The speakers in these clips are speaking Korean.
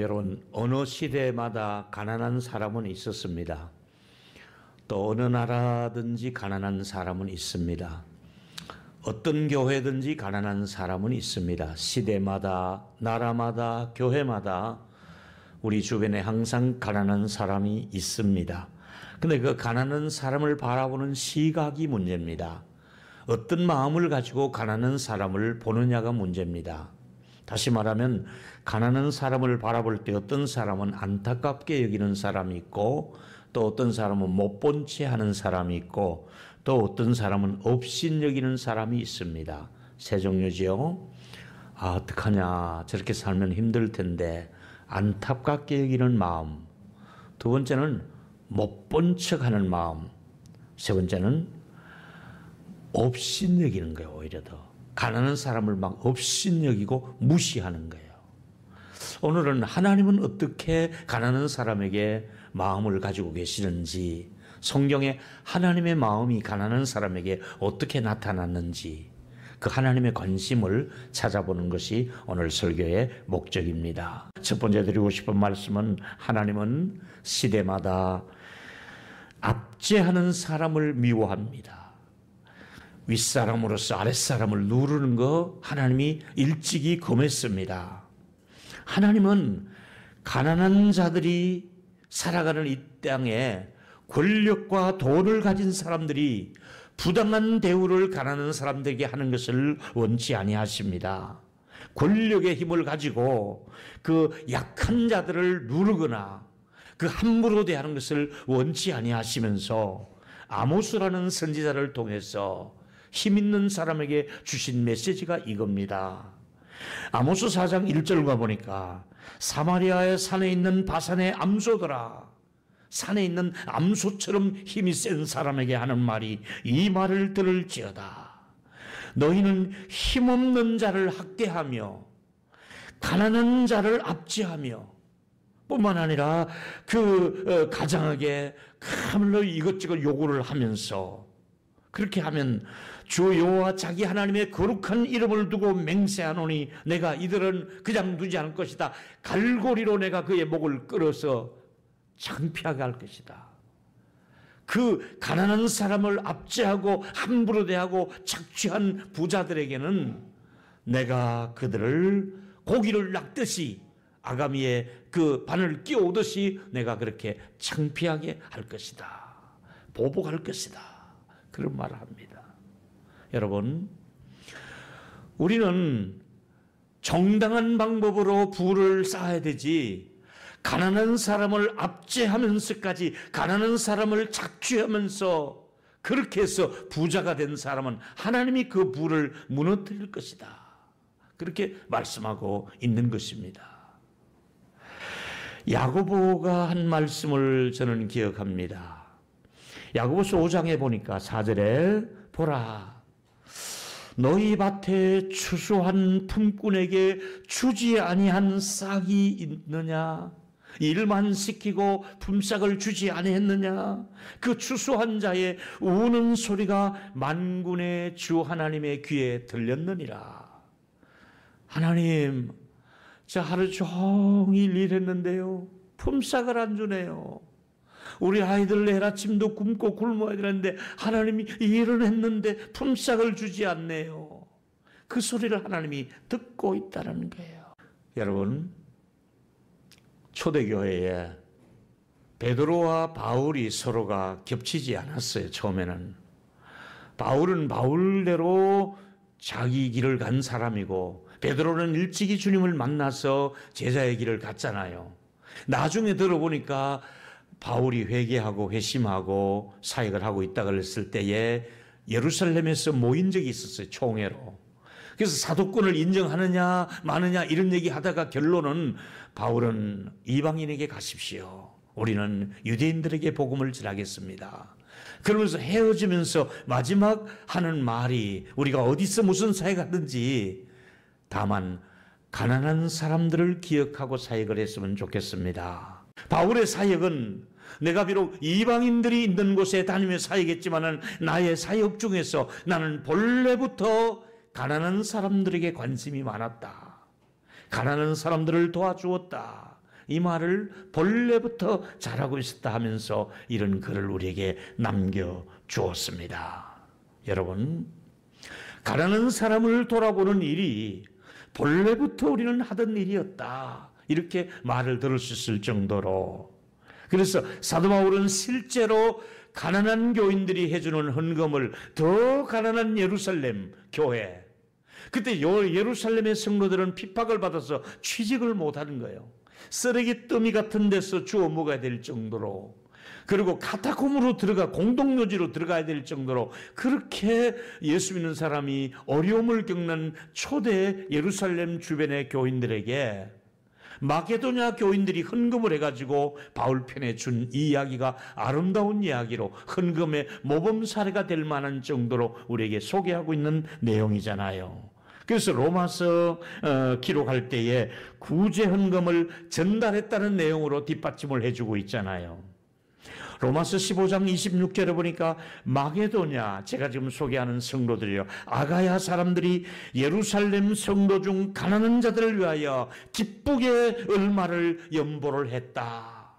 여러분, 어느 시대마다 가난한 사람은 있었습니다. 또 어느 나라든지 가난한 사람은 있습니다. 어떤 교회든지 가난한 사람은 있습니다. 시대마다, 나라마다, 교회마다 우리 주변에 항상 가난한 사람이 있습니다. 근데 그 가난한 사람을 바라보는 시각이 문제입니다. 어떤 마음을 가지고 가난한 사람을 보느냐가 문제입니다. 다시 말하면 가난한 사람을 바라볼 때 어떤 사람은 안타깝게 여기는 사람이 있고, 또 어떤 사람은 못 본 채 하는 사람이 있고, 또 어떤 사람은 업신 여기는 사람이 있습니다. 세 종류지요. 어떡하냐, 저렇게 살면 힘들 텐데 안타깝게 여기는 마음. 두 번째는 못 본 척하는 마음. 세 번째는 업신 여기는 거예요. 오히려 더 가난한 사람을 막 업신 여기고 무시하는 거예요. 오늘은 하나님은 어떻게 가난한 사람에게 마음을 가지고 계시는지, 성경에 하나님의 마음이 가난한 사람에게 어떻게 나타났는지, 그 하나님의 관심을 찾아보는 것이 오늘 설교의 목적입니다. 첫 번째 드리고 싶은 말씀은, 하나님은 시대마다 압제하는 사람을 미워합니다. 윗사람으로서 아랫사람을 누르는 거 하나님이 일찍이 금했습니다. 하나님은 가난한 자들이 살아가는 이 땅에 권력과 돈을 가진 사람들이 부당한 대우를 가난한 사람들에게 하는 것을 원치 아니하십니다. 권력의 힘을 가지고 그 약한 자들을 누르거나 그 함부로 대하는 것을 원치 아니하시면서 아모스라는 선지자를 통해서 힘 있는 사람에게 주신 메시지가 이겁니다. 아모스 4장 1절과 보니까, 사마리아의 산에 있는 바산의 암소들아, 산에 있는 암소처럼 힘이 센 사람에게 하는 말이 이 말을 들을지어다. 너희는 힘없는 자를 학대하며 가난한 자를 압제하며, 뿐만 아니라 그 가장에게 그야말로 이것저것 요구를 하면서, 그렇게 하면 주 여호와 자기 하나님의 거룩한 이름을 두고 맹세하노니 내가 이들은 그냥 두지 않을 것이다. 갈고리로 내가 그의 목을 끌어서 창피하게 할 것이다. 그 가난한 사람을 압제하고 함부로 대하고 착취한 부자들에게는 내가 그들을 고기를 낚듯이 아가미에 그 바늘 끼워오듯이 내가 그렇게 창피하게 할 것이다. 보복할 것이다. 그런 말을 합니다. 여러분, 우리는 정당한 방법으로 부를 쌓아야 되지, 가난한 사람을 압제하면서까지 가난한 사람을 착취하면서 그렇게 해서 부자가 된 사람은 하나님이 그 부를 무너뜨릴 것이다. 그렇게 말씀하고 있는 것입니다. 야고보가 한 말씀을 저는 기억합니다. 야고보서 5장에 보니까 4절에 보라, 너희 밭에 추수한 품꾼에게 주지 아니한 싹이 있느냐? 일만 시키고 품삯을 주지 아니했느냐? 그 추수한 자의 우는 소리가 만군의 주 하나님의 귀에 들렸느니라. 하나님, 저 하루 종일 일했는데요, 품삯을 안 주네요. 우리 아이들 내일 아침도 굶고 굶어야 되는데 하나님이 일을 했는데 품삯을 주지 않네요. 그 소리를 하나님이 듣고 있다는 거예요. 여러분, 초대교회에 베드로와 바울이 서로가 겹치지 않았어요. 처음에는 바울은 바울대로 자기 길을 간 사람이고, 베드로는 일찍이 주님을 만나서 제자의 길을 갔잖아요. 나중에 들어보니까 바울이 회개하고 회심하고 사역을 하고 있다 그랬을 때에 예루살렘에서 모인 적이 있었어요. 총회로. 그래서 사도권을 인정하느냐 마느냐 이런 얘기하다가 결론은 바울은 이방인에게 가십시오. 우리는 유대인들에게 복음을 전하겠습니다. 그러면서 헤어지면서 마지막 하는 말이, 우리가 어디서 무슨 사역하든지 다만 가난한 사람들을 기억하고 사역을 했으면 좋겠습니다. 바울의 사역은 내가 비록 이방인들이 있는 곳에 다니며 사역했지만 나의 사역 중에서 나는 본래부터 가난한 사람들에게 관심이 많았다. 가난한 사람들을 도와주었다. 이 말을 본래부터 잘하고 있었다 하면서 이런 글을 우리에게 남겨주었습니다. 여러분, 가난한 사람을 돌아보는 일이 본래부터 우리는 하던 일이었다, 이렇게 말을 들을 수 있을 정도로, 그래서 사도 바울은 실제로 가난한 교인들이 해주는 헌금을 더 가난한 예루살렘 교회, 그때 예루살렘의 성도들은 핍박을 받아서 취직을 못하는 거예요. 쓰레기 더미 같은 데서 주워 먹어야 될 정도로, 그리고 카타콤으로 공동묘지로 들어가야 될 정도로 그렇게 예수 믿는 사람이 어려움을 겪는 초대 예루살렘 주변의 교인들에게 마게도냐 교인들이 헌금을 해가지고 바울 편에 준 이 이야기가 아름다운 이야기로 헌금의 모범 사례가 될 만한 정도로 우리에게 소개하고 있는 내용이잖아요. 그래서 로마서 기록할 때에 구제 헌금을 전달했다는 내용으로 뒷받침을 해주고 있잖아요. 로마서 15장 26절에 보니까 마게도냐, 제가 지금 소개하는 성도들이요, 아가야 사람들이 예루살렘 성도 중 가난한 자들을 위하여 기쁘게 얼마를 연보를 했다.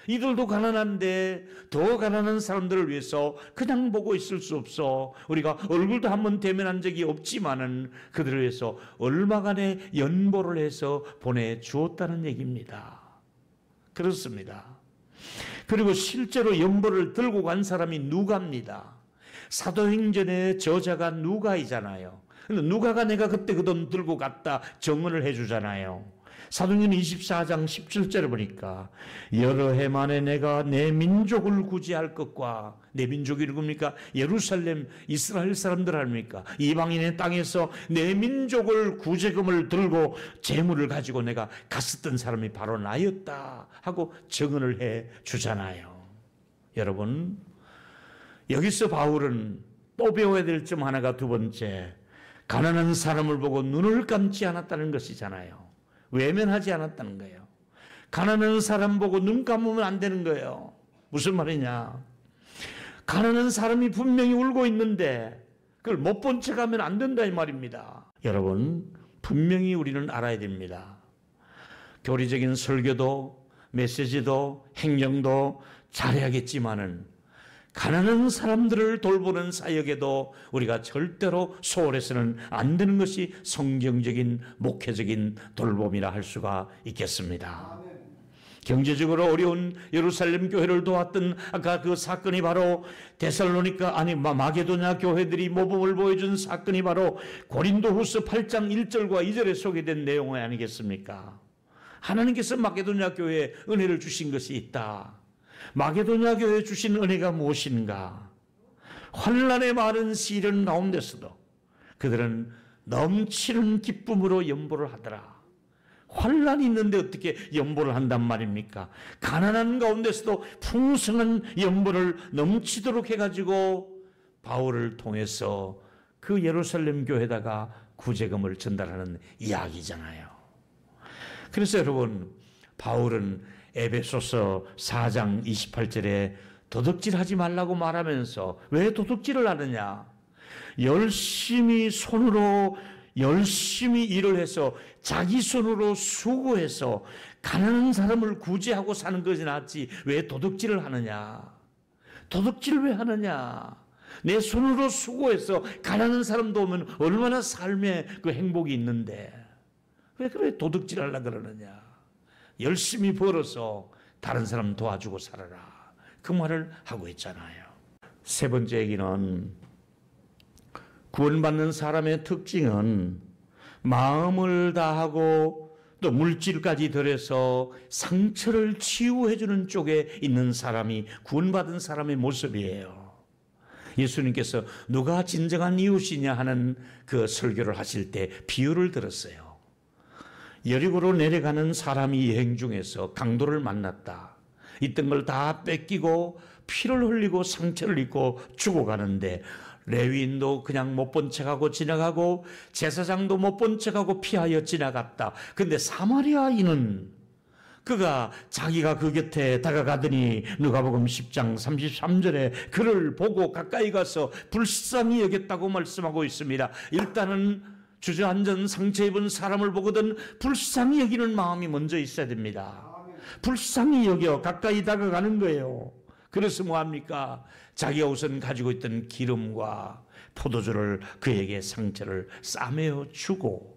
이들도 가난한데 더 가난한 사람들을 위해서 그냥 보고 있을 수 없어. 우리가 얼굴도 한번 대면한 적이 없지만은 그들을 위해서 얼마간의 연보를 해서 보내주었다는 얘기입니다. 그렇습니다. 그리고 실제로 연보를 들고 간 사람이 누가입니다. 사도행전의 저자가 누가이잖아요. 누가가 내가 그때 그 돈 들고 갔다 증언을 해주잖아요. 사도행전 24장 17절에 보니까 여러 해 만에 내가 내 민족을 구제할 것과, 내 민족이 누굽니까? 예루살렘 이스라엘 사람들 아닙니까? 이방인의 땅에서 내 민족을 구제금을 들고 재물을 가지고 내가 갔었던 사람이 바로 나였다 하고 증언을 해 주잖아요. 여러분, 여기서 바울은 또 배워야 될 점 하나가, 두 번째, 가난한 사람을 보고 눈을 감지 않았다는 것이잖아요. 외면하지 않았다는 거예요. 가난한 사람 보고 눈 감으면 안 되는 거예요. 무슨 말이냐? 가난한 사람이 분명히 울고 있는데 그걸 못 본 척하면 안 된다 이 말입니다. 여러분, 분명히 우리는 알아야 됩니다. 교리적인 설교도 메시지도 행정도 잘해야겠지만은 가난한 사람들을 돌보는 사역에도 우리가 절대로 소홀해서는 안 되는 것이 성경적인 목회적인 돌봄이라 할 수가 있겠습니다. 경제적으로 어려운 예루살렘 교회를 도왔던 아까 그 사건이 바로 마게도냐 교회들이 모범을 보여준 사건이 바로 고린도후서 8장 1절과 2절에 소개된 내용 아니겠습니까? 하나님께서 마게도냐 교회에 은혜를 주신 것이 있다. 마게도냐 교회에 주신 은혜가 무엇인가? 환난의 많은 시련 가운데서도 그들은 넘치는 기쁨으로 연보를 하더라. 환난이 있는데 어떻게 연보를 한단 말입니까? 가난한 가운데서도 풍성한 연보를 넘치도록 해가지고 바울을 통해서 그 예루살렘 교회에다가 구제금을 전달하는 이야기잖아요. 그래서 여러분, 바울은 에베소서 4장 28절에 도둑질하지 말라고 말하면서, 왜 도둑질을 하느냐? 열심히 일을 해서 자기 손으로 수고해서 가난한 사람을 구제하고 사는 것이 낫지 왜 도둑질을 하느냐? 도둑질을 왜 하느냐? 내 손으로 수고해서 가난한 사람 도우면 얼마나 삶에 그 행복이 있는데 왜 그래 도둑질 하려고 그러느냐? 열심히 벌어서 다른 사람 도와주고 살아라. 그 말을 하고 있잖아요. 세 번째 얘기는, 구원받는 사람의 특징은 마음을 다하고 또 물질까지 들여서 상처를 치유해주는 쪽에 있는 사람이 구원받은 사람의 모습이에요. 예수님께서 누가 진정한 이웃이냐 하는 그 설교를 하실 때 비유를 들었어요. 여리고로 내려가는 사람이 여행 중에서 강도를 만났다. 있던 걸 다 뺏기고 피를 흘리고 상처를 입고 죽어가는데 레위인도 그냥 못 본 척하고 지나가고 제사장도 못 본 척하고 피하여 지나갔다. 근데 사마리아인은 그가 자기가 그 곁에 다가가더니 누가복음 10장 33절에 그를 보고 가까이 가서 불쌍히 여겼다고 말씀하고 있습니다. 일단은 주저앉은 상처 입은 사람을 보거든 불쌍히 여기는 마음이 먼저 있어야 됩니다. 불쌍히 여겨 가까이 다가가는 거예요. 그래서 뭐합니까? 자기가 우선 가지고 있던 기름과 포도주를 그에게 상처를 싸매어 주고,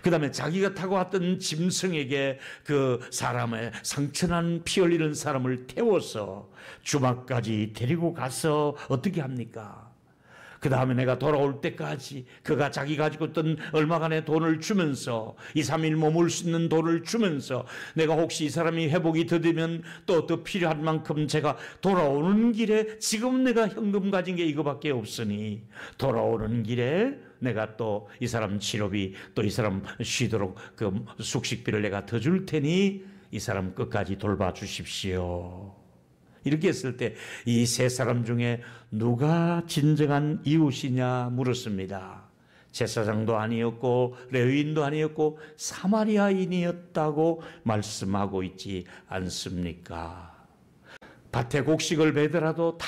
그 다음에 자기가 타고 왔던 짐승에게 그 사람의 상처난 피 흘리는 사람을 태워서 주막까지 데리고 가서 어떻게 합니까? 그 다음에 내가 돌아올 때까지 그가 자기 가지고 있던 얼마간의 돈을 주면서 2, 3일 머물 수 있는 돈을 주면서 내가 혹시 이 사람이 회복이 더되면 또 더 필요한 만큼 제가 돌아오는 길에, 지금 내가 현금 가진 게 이거밖에 없으니 돌아오는 길에 내가 또 이 사람 치료비, 또 이 사람 쉬도록 그 숙식비를 내가 더 줄 테니 이 사람 끝까지 돌봐주십시오. 이렇게 했을 때 이 세 사람 중에 누가 진정한 이웃이냐 물었습니다. 제사장도 아니었고 레위인도 아니었고 사마리아인이었다고 말씀하고 있지 않습니까? 밭에 곡식을 베더라도 다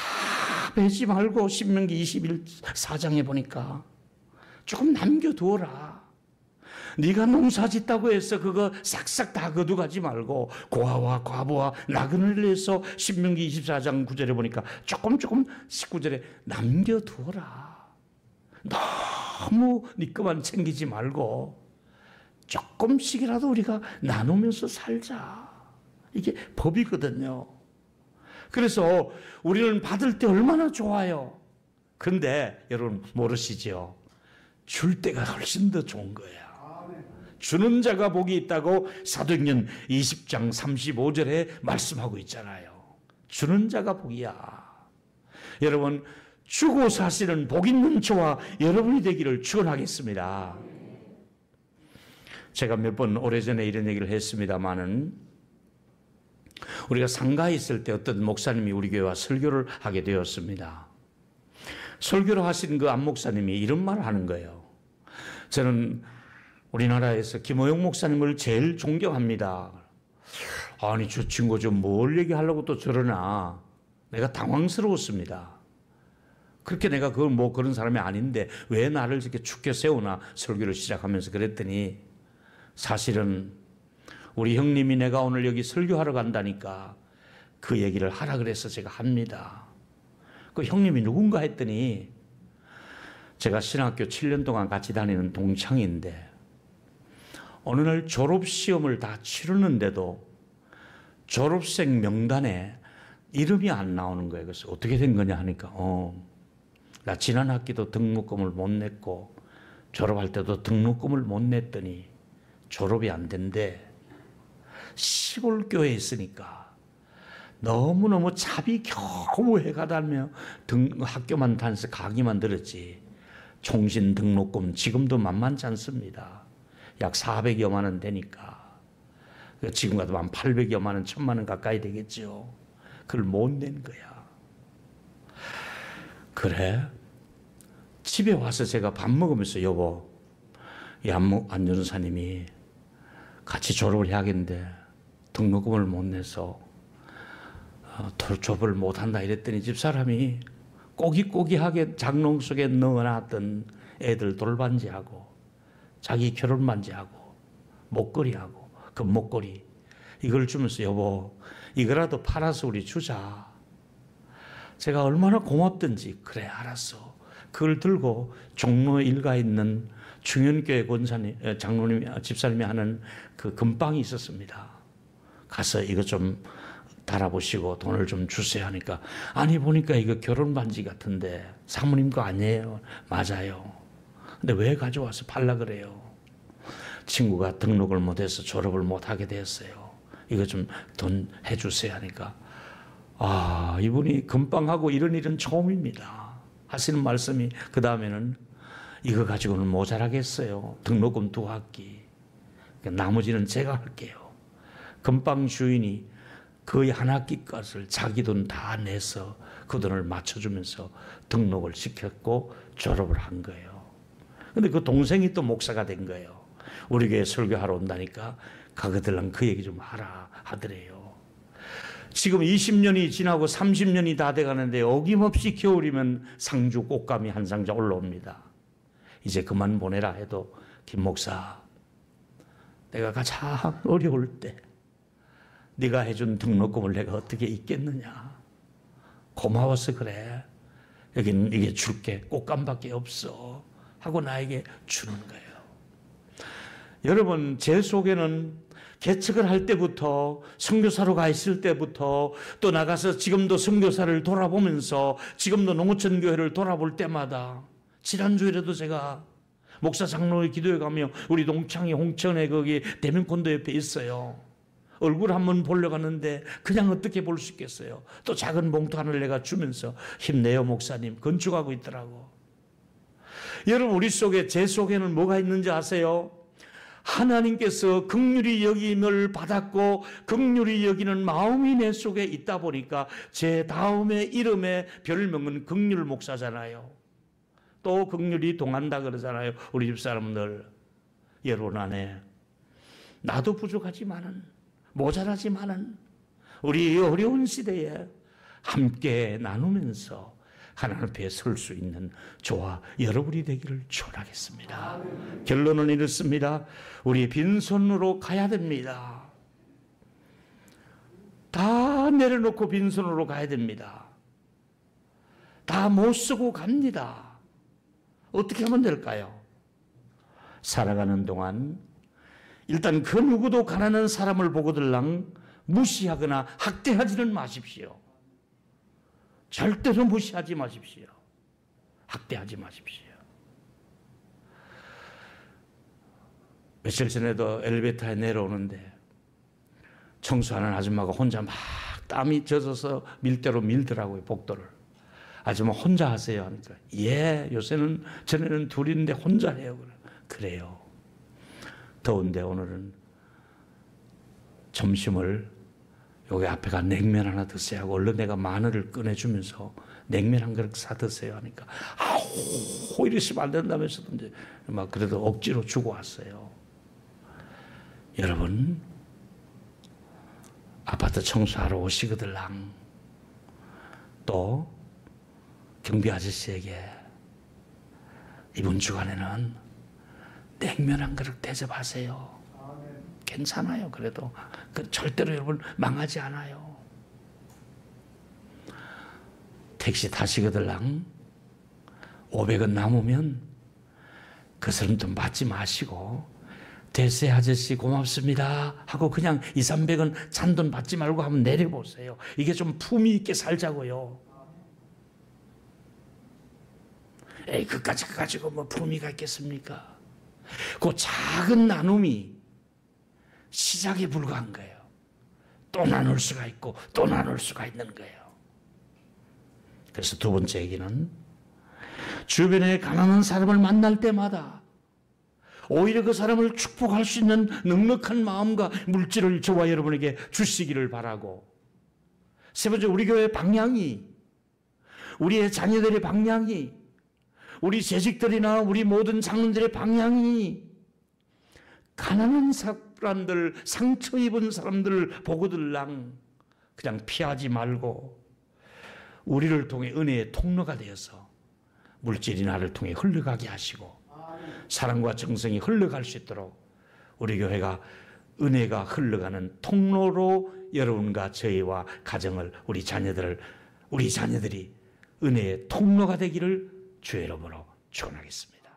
베지 말고 신명기 21사장에 보니까 조금 남겨두어라. 네가 농사 짓다고 해서 그거 싹싹 다 거두가지 말고 고아와 과부와 나그네를 위해서 신명기 24장 9절에 보니까 조금 19절에 남겨두어라. 너무 네 것만 챙기지 말고 조금씩이라도 우리가 나누면서 살자. 이게 법이거든요. 그래서 우리는 받을 때 얼마나 좋아요. 근데 여러분 모르시죠? 줄 때가 훨씬 더 좋은 거예요. 주는 자가 복이 있다고 사도행전 20장 35절에 말씀하고 있잖아요. 주는 자가 복이야. 여러분, 주고 사시는 복 있는 저와 여러분이 되기를 축원하겠습니다. 제가 몇 번 오래전에 이런 얘기를 했습니다마는, 우리가 상가에 있을 때 어떤 목사님이 우리 교회와 설교를 하게 되었습니다. 설교를 하신 그 안 목사님이 이런 말을 하는 거예요. 저는 우리나라에서 김호영 목사님을 제일 존경합니다. 아니, 저 친구 좀 뭘 얘기하려고 또 저러나. 내가 당황스러웠습니다. 그렇게 내가 그런 사람이 아닌데 왜 나를 이렇게 축켜 세우나 설교를 시작하면서 그랬더니, 사실은 우리 형님이 내가 오늘 여기 설교하러 간다니까 그 얘기를 하라 그래서 제가 합니다. 그 형님이 누군가 했더니, 제가 신학교 7년 동안 같이 다니는 동창인데 어느 날 졸업시험을 다 치르는데도 졸업생 명단에 이름이 안 나오는 거예요. 그래서 어떻게 된 거냐 하니까 나 지난 학기도 등록금을 못 냈고 졸업할 때도 등록금을 못 냈더니 졸업이 안 된대. 시골 교회에 있으니까 너무너무 잡이 겨우 해가 달며 학교만 다녀서 강의만 들었지 총신 등록금 지금도 만만치 않습니다. 약 400여만 원 되니까. 지금 같으면 한 800여만 원, 1000만 원 가까이 되겠죠. 그걸 못 낸 거야. 그래? 집에 와서 제가 밥 먹으면서, 여보, 이 안 전사님이 같이 졸업을 해야겠는데 등록금을 못 내서 졸업을 못 한다 이랬더니 집사람이 꼬깃꼬깃하게 장롱 속에 넣어놨던 애들 돌반지하고 자기 결혼 반지하고 목걸이하고 금목걸이 이걸 주면서, 여보, 이거라도 팔아서 우리 주자. 제가 얼마나 고맙던지. 그래, 알았어. 그걸 들고 종로 일가에 있는 중현교회 권사님, 장로님, 집사님이 하는 그 금방이 있었습니다. 가서 이거 좀 달아보시고 돈을 좀 주세요 하니까, 아니 보니까 이거 결혼 반지 같은데 사모님 거 아니에요. 맞아요. 근데 왜 가져와서 팔라 그래요? 친구가 등록을 못해서 졸업을 못하게 됐어요. 이거 좀 돈 해주세요 하니까, 이분이 금방하고 이런 일은 처음입니다 하시는 말씀이, 그 다음에는 이거 가지고는 모자라겠어요. 등록금 2학기. 나머지는 제가 할게요. 금방 주인이 거의 한 학기 값을 자기 돈 다 내서 그 돈을 맞춰주면서 등록을 시켰고 졸업을 한 거예요. 근데 그 동생이 또 목사가 된 거예요. 우리 교회 설교하러 온다니까 가거들랑 그 얘기 좀 하라 하더래요. 지금 20년이 지나고 30년이 다 돼가는데 어김없이 겨울이면 상주 꽃감이 한 상자 올라옵니다. 이제 그만 보내라 해도, 김 목사, 내가 가장 어려울 때 네가 해준 등록금을 내가 어떻게 잊겠느냐. 고마워서 그래. 여기는 이게 줄게. 꽃감밖에 없어. 하고 나에게 주는 거예요. 여러분, 제 속에는 개척을 할 때부터, 선교사로 가 있을 때부터, 또 나가서 지금도 선교사를 돌아보면서, 지금도 농어촌 교회를 돌아볼 때마다, 지난주에라도 제가 목사 장로의 기도에 가며 우리 동창이 홍천에 거기 대면콘도 옆에 있어요. 얼굴 한번 보려 갔는데 그냥 어떻게 볼 수 있겠어요. 또 작은 봉투 하나를 내가 주면서 힘내요 목사님, 건축하고 있더라고. 여러분, 우리 속에, 제 속에는 뭐가 있는지 아세요? 하나님께서 긍휼히 여김을 받았고 긍휼히 여기는 마음이 내 속에 있다 보니까 제 다음의 이름의 별명은 긍휼 목사잖아요. 또 긍휼히 동한다 그러잖아요. 우리 집사람들. 여러분 안에 나도 부족하지만은, 모자라지만은 우리 어려운 시대에 함께 나누면서 하나님 앞에 설 수 있는 저와 여러분이 되기를 축원하겠습니다. 결론은 이렇습니다. 우리 빈손으로 가야 됩니다. 다 내려놓고 빈손으로 가야 됩니다. 다 못 쓰고 갑니다. 어떻게 하면 될까요? 살아가는 동안 일단 그 누구도 가난한 사람을 보고들랑 무시하거나 학대하지는 마십시오. 절대로 무시하지 마십시오. 학대하지 마십시오. 며칠 전에도 엘리베이터에 내려오는데 청소하는 아줌마가 혼자 막 땀이 젖어서 밀대로 밀더라고요, 복도를. 아줌마 혼자 하세요 하니까 예, 요새는 전에는 둘인데 혼자 해요. 그래요. 더운데 오늘은 점심을 여기 앞에가 냉면 하나 드세요 하고 얼른 내가 마늘을 꺼내주면서 냉면 한 그릇 사 드세요 하니까 아우 이러시면 안 된다면서도 이제 막 그래도 억지로 주고 왔어요. 여러분, 아파트 청소하러 오시거들랑 또 경비 아저씨에게 이번 주간에는 냉면 한 그릇 대접하세요. 괜찮아요. 그래도 절대로 여러분 망하지 않아요. 택시 타시거들랑 500원 남으면 그 사람 좀 받지 마시고 대세 아저씨 고맙습니다 하고 그냥 200~300원 잔돈 받지 말고 한번 내려보세요. 이게 좀 품위 있게 살자고요. 에이, 그까지 가지고 뭐 품위가 있겠습니까? 그 작은 나눔이 시작에 불과한 거예요. 또 나눌 수가 있고 또 나눌 수가 있는 거예요. 그래서 두 번째 얘기는 주변에 가난한 사람을 만날 때마다 오히려 그 사람을 축복할 수 있는 넉넉한 마음과 물질을 저와 여러분에게 주시기를 바라고, 세 번째, 우리 교회의 방향이, 우리의 자녀들의 방향이, 우리 재직들이나 우리 모든 장로들의 방향이 가난한 사람들, 상처 입은 사람들을 보고들랑 그냥 피하지 말고 우리를 통해 은혜의 통로가 되어서 물질이 나를 통해 흘러가게 하시고 사랑과 정성이 흘러갈 수 있도록 우리 교회가 은혜가 흘러가는 통로로 여러분과 저희와 가정을, 우리 자녀들이 은혜의 통로가 되기를 주의 이름으로 축원하겠습니다.